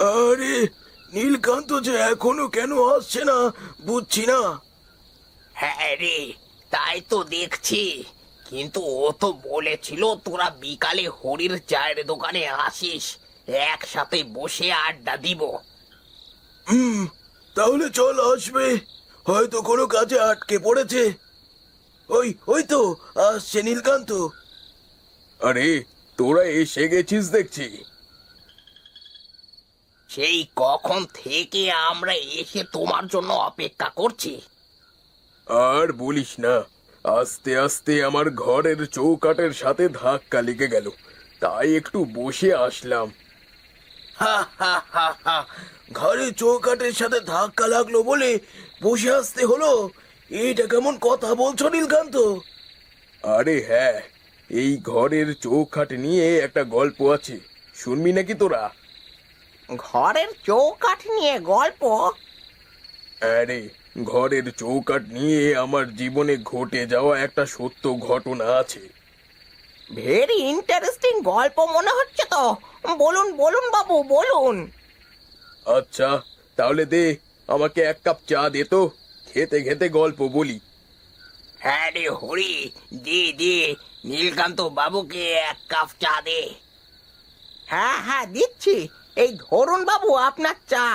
আরে, নীলকান্ত যে এখনো কেন আসছে না বুঝছি না। হ্যাঁ রে, তাই তো দেখছি। কিন্তু ও তো বলেছিল তোরা বিকালে হরির চায়ের দোকানে আসিস, একসাথে বসে আড্ডা দিব। হুম, তাহলে চল, আসবে। হয়তো কোনো কাজে আটকে পড়েছে। ওই ওই তো আসছে নীলকান্ত। আরে, তোরা এসে গেছিস দেখছি। সেই কখন থেকে আমরা এসে তোমার জন্য অপেক্ষা করছি। আর বলিস না, আস্তে আস্তে আমার ঘরের চৌকাঠের সাথে ধাক্কা লেগে গেল, তাই একটু বসে আসলাম। হা হা হা হা, ঘরের চৌকাঠের সাথে ধাক্কা লাগলো বলে বসে আসতে হলো? এটা কেমন কথা বলছো নীলকান্ত? আরে হ্যাঁ, এই ঘরের চৌকাঠ নিয়ে একটা গল্প আছে, শুনবি নাকি তোরা? ঘরের চৌকাঠ নিয়ে গল্প? আরে, ঘরের চৌকাঠ নিয়ে আমার জীবনে ঘটে যাওয়া একটা সত্য ঘটনা আছে। ভেরি ইন্টারেস্টিং গল্প মনে হচ্ছে তো। বলুন বলুন বাবু, বলুন। আচ্ছা, তাহলে দে, আমাকে এক কাপ চা দে তো, খেতে খেতে গল্প বলি। হ্যাঁ রে হরি, দে দে, নীলকান্ত বাবুকে এক কাপ চা দে। হ্যাঁ হ্যাঁ, দিচ্ছি। এই ধরুন বাবু আপনার চা।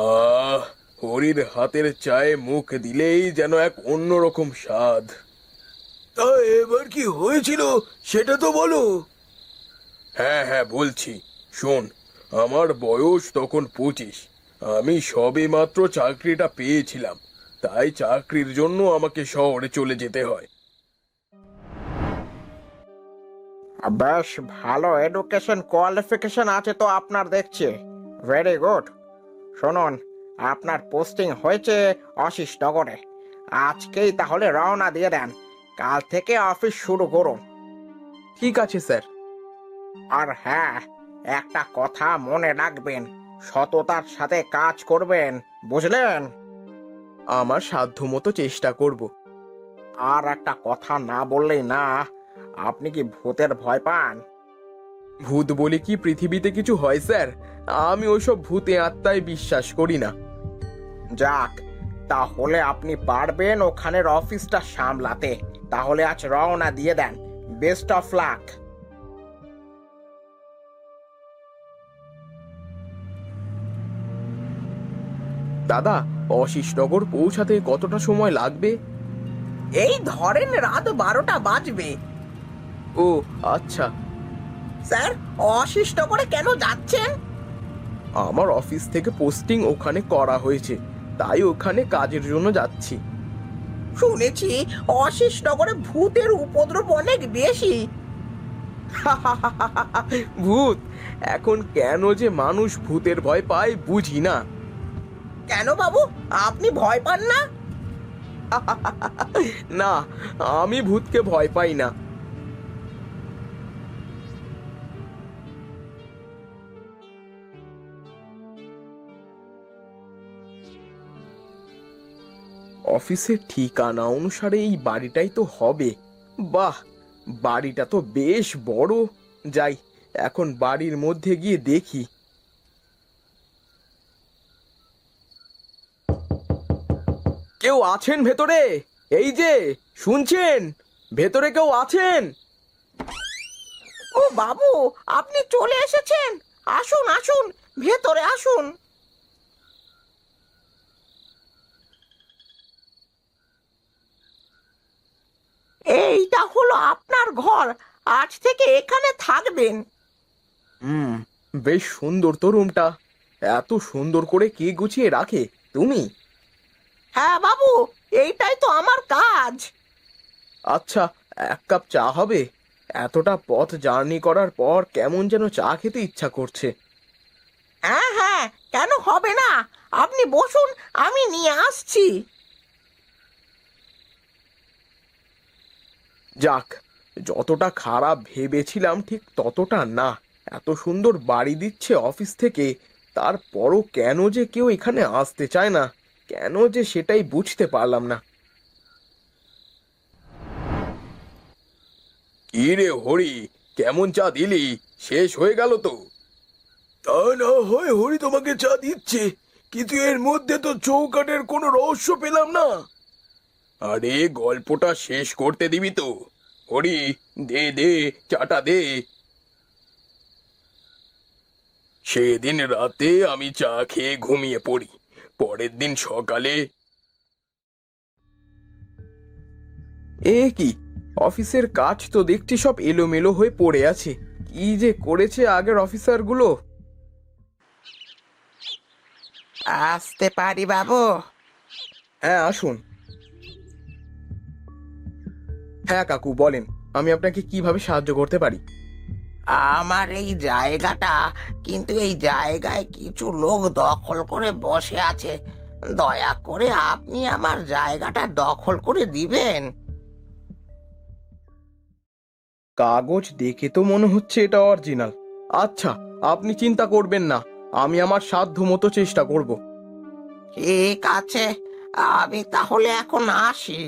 আহ, হরির হাতের চায়ে মুখ দিলেই যেন এক অন্যরকম স্বাদ। তা এবার কি হয়েছিল সেটা তো বলো। হ্যাঁ হ্যাঁ, বলছি, শোন। আমার বয়স তখন 25। আমি সবে মাত্র চাকরিটা পেয়েছিলাম, তাই চাকরির জন্য আমাকে শহরে চলে যেতে হয়। বেশ ভালো এডুকেশন কোয়ালিফিকেশন আছে তো আপনার, দেখছি। Very good. শুনুন, আপনার পোস্টিং হয়েছে অশিসনগরে। আজকেই তাহলে রওনা দিয়ে দেন, কাল থেকে অফিস শুরু করুন। ঠিক আছে স্যার। আর হ্যাঁ, একটা কথা মনে রাখবেন, সততার সাথে কাজ করবেন, বুঝলেন? আমার সাধ্যমতো চেষ্টা করব। আর একটা কথা না বললেই না, আপনি কি ভূতের ভয় পান? ভূত বলে কি পৃথিবীতে কিছু হয় স্যার? আমি ওইসব ভূতে আত্মায় বিশ্বাস করি না। যাক, তাহলে আপনি পারবেন ওখানের অফিসটা সামলাতে। তাহলে আজ রওনা দিয়ে দেন। Best of luck. দাদা, অশিসনগর পৌঁছাতে কতটা সময় লাগবে? এই ধরেন রাত 12টা বাজবে। ও আচ্ছা। স্যার, অশিষ্ট করে কেন যাচ্ছেন? আমার অফিস থেকে পোস্টিং ওখানে করা হয়েছে, তাই ওখানে কাজের জন্য যাচ্ছি। শুনেছি অশিষ্টনগরে ভূতের উপদ্রব অনেক বেশি। ভূত? এখন কেন যে মানুষ ভূতের ভয় পায় বুঝি না। কেন বাবু, আপনি ভয় পান না? না, আমি ভূতকে ভয় পাই না। অফিসের ঠিকানা অনুসারে এই বাড়িটাই তো হবে। বাহ, বাড়িটা তো বেশ বড়। যাই, এখন বাড়ির মধ্যে গিয়ে দেখি। কেউ আছেন ভেতরে? এই যে, শুনছেন? ভেতরে কেউ আছেন? ও বাবু, আপনি চলে এসেছেন। আসুন আসুন, ভেতরে আসুন। এইটা হলো আপনার ঘর, আজ থেকে এখানে থাকবেন। হুম, বেশ সুন্দর তো রুমটা। এত সুন্দর করে কে গুছিয়ে রাখে? তুমি? হ্যাঁ বাবু, এইটাই তো আমার কাজ। আচ্ছা, এক কাপ চা হবে? এতটা পথ জার্নি করার পর কেমন যেন চা খেতে ইচ্ছা করছে। হ্যাঁ হ্যাঁ, কেন হবে না? আপনি বসুন, আমি নিয়ে আসছি। যাক, যতটা খারাপ ভেবেছিলাম ঠিক ততটা না। এত সুন্দর বাড়ি দিচ্ছে অফিস থেকে, তারপরও কেন যে কেউ এখানে আসতে চায় না, কেন যে সেটাই বুঝতে পারলাম না। কি রে হরি, কেমন চা দিলি? শেষ হয়ে গেল তো। তা না হয় হরি তোমাকে চা দিচ্ছে, কিন্তু এর মধ্যে তো চৌকাঠের কোনো রহস্য পেলাম না। আরে গল্পটা শেষ করতে দিবি তো। হরি, দে দে চাটা দে। সেদিন রাতে আমি চা খেয়ে ঘুমিয়ে পড়ি। পরের দিন সকালে কি অফিসের কাজ তো দেখছি সব এলোমেলো হয়ে পড়ে আছে। কি যে করেছে আগের অফিসারগুলো। আসতে পারি বাবু? হ্যাঁ আসুন। হ্যাঁ কাকু বলেন, আমি আপনাকে কিভাবে সাহায্য করতে পারি? আমার এই জায়গাটা, কিন্তু এই জায়গায় কিছু লোক দখল করে বসে আছে। দয়া করে আপনি আমার জায়গাটা দখল করে দিবেন। কাগজ দেখে তো মনে হচ্ছে এটা অরিজিনাল। আচ্ছা, আপনি চিন্তা করবেন না, আমি আমার সাধ্য মতো চেষ্টা করব। ঠিক আছে, আমি তাহলে এখন আসি।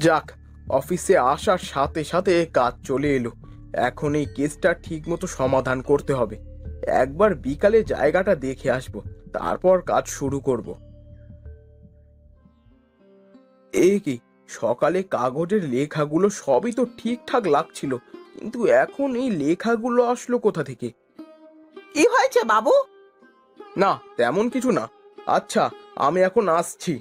যাক, অফিসে আসার সাথে সাথে কাজ চলে এলো। এখন এই কেসটা ঠিক মতো সমাধান করতে হবে। একবার বিকালে জায়গাটা দেখে আসব, তারপর কাজ শুরু করব। কি সকালে কাগজের লেখাগুলো সবই তো ঠিকঠাক লাগছিল, কিন্তু এখন এই লেখাগুলো আসলো কোথা থেকে? কি হয়েছে বাবু? না তেমন কিছু না। আচ্ছা, আমি এখন আসছি।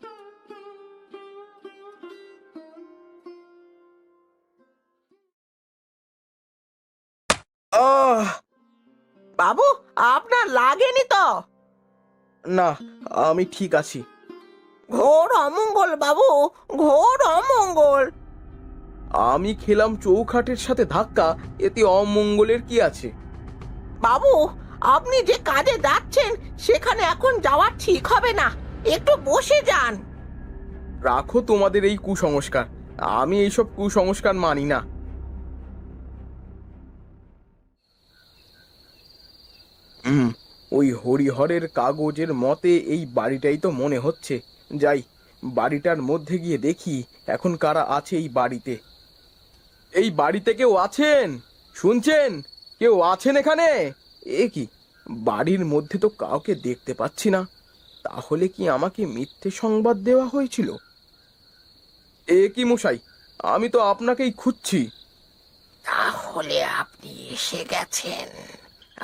আহ বাবু, আপনার লাগেনি তো? না, আমি ঠিক আছি। ঘোর অমঙ্গল বাবু, ঘোর অমঙ্গল। আমি খেলাম চৌখাটের সাথে ধাক্কা, এতে অমঙ্গলের কি আছে? বাবু, আপনি যে কাজে যাচ্ছেন সেখানে এখন যাওয়া ঠিক হবে না, একটু বসে যান। রাখো তোমাদের এই কুসংস্কার, আমি এইসব কুসংস্কার মানি না। ওই হরিহরের কাগজের মতে এই বাড়িটাই তো মনে হচ্ছে। যাই, বাড়িটার মধ্যে গিয়ে দেখি এখন কারা আছে এই বাড়িতে। এই বাড়িতে কেউ আছেন? শুনছেন? কেউ আছেন এখানে? কি বাড়ির মধ্যে তো কাউকে দেখতে পাচ্ছি না। তাহলে কি আমাকে মিথ্যে সংবাদ দেওয়া হয়েছিল? কি মশাই, আমি তো আপনাকেই খুঁজছি। তাহলে আপনি এসে গেছেন,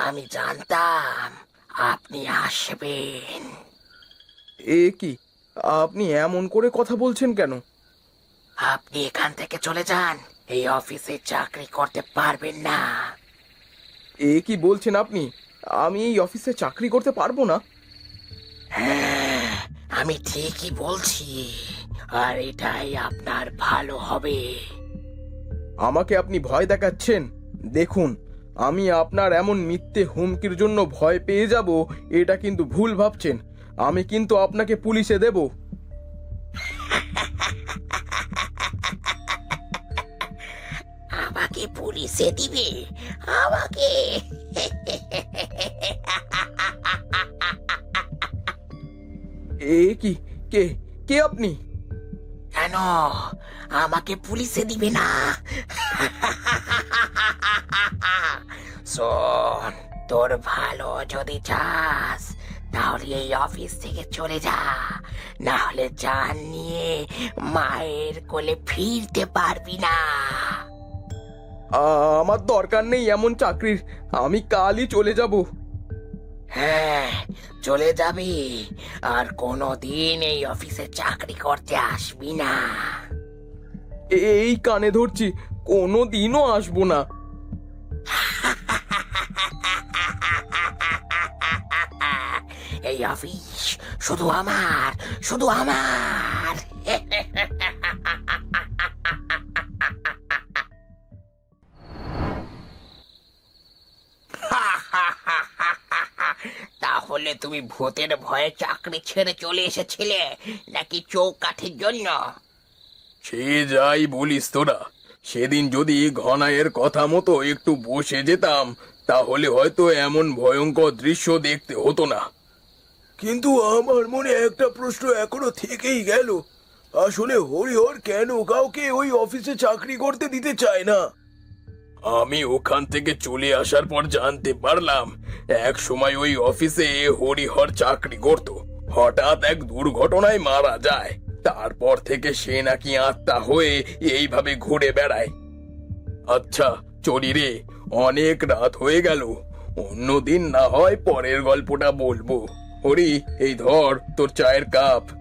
আমি জানতাম আপনি আসবেন। কি আপনি এমন করে কথা বলছেন কেন? আপনি এখান থেকে চলে যান, এই অফিসে চাকরি করতে পারবেন না। কি বলছেন আপনি? আমি এই অফিসে চাকরি করতে পারবো না? হ্যাঁ, আমি ঠিকই বলছি, আর এটাই আপনার ভালো হবে। আমাকে আপনি ভয় দেখাচ্ছেন? দেখুন, আমি আপনার এমন মিথ্যে হুমকির জন্য ভয় পেয়ে যাব, এটা কিন্তু ভুল ভাবছেন। আমি কিন্তু আপনাকে পুলিশে দেব। আমাকে পুলিশে দিবে? আমাকে? কি কে কে আপনি? কেন আমাকে পুলিশে দিবে না? শোন, তোর ভালো যদি চাস তাহলে এই অফিস থেকে চলে যা, না হলে জান নিয়ে মায়ের কোলে ফিরতে পারবি না। আমার দরকার নেই এমন চাকরির, আমি কালই চলে যাব। হ্যাঁ, চলে যাবি, আর কোনোদিন এই অফিসে চাকরি করতে আসবি না। এই কানে ধরছি, কোনো দিনও আসবো না। এই অফিস শুধু আমার, শুধু আমার। তাহলে তুমি ভূতের ভয়ে চাকরি ছেড়ে চলে এসেছিলে নাকি চৌকাঠের জন্য? সে যাই বলিস তোরা, সেদিন যদি ঘনায়ের কথা মতো একটু বসে যেতাম, তাহলে হয়তো এমন ভয়ঙ্কর দৃশ্য দেখতে হতো না। কিন্তু আমার মনে একটা প্রশ্ন এখনো থেকেই গেল, আসলে হরিহর কেন কাউকে ওই অফিসে চাকরি করতে দিতে চায় না? আমি ওখান থেকে চলে আসার পর জানতে পারলাম এক সময় ওই অফিসে হরিহর চাকরি করত। হঠাৎ এক দুর্ঘটনায় মারা যায়। তারপর থেকে সে নাকি আত্মা হয়ে এইভাবে ঘুরে বেড়ায়। আচ্ছা চলি রে, অনেক রাত হয়ে গেল। অন্যদিন না হয় পরের গল্পটা বলবো। হরি, এই ধর তোর চায়ের কাপ।